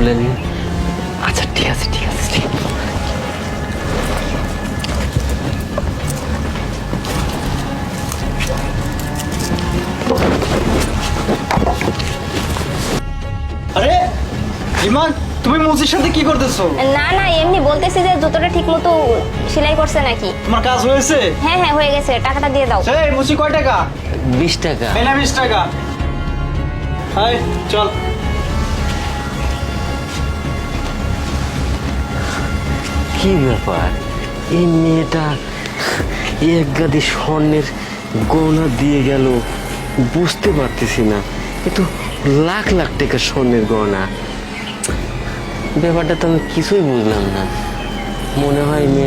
খুলে নিন। আচ্ছা ঠিক আছে ঠিক আছে ঠিক আছে। আরে ইমান, তুমি মুচির সাথে কি করতেছো? না না, এমনি বলতেছি যে জুতোটা ঠিক মতো সেলাই করছে নাকি। তোমার কাজ হয়েছে? হ্যাঁ হ্যাঁ হয়ে গেছে, টাকাটা দিয়ে দাও। এই মুচি কয় টাকা? 20 টাকা। এই না 20 টাকা। হাই চল। কি ব্যাপার, এই মেয়েটা এক গাদি স্বর্ণের গয়না দিয়ে গেল, বুঝতে পারতেছি না। এ তো লাখ লাখ টাকার স্বর্ণের গয়না। ব্যাপারটা তো আমি কিছুই বুঝলাম না। মনে হয় মেয়ে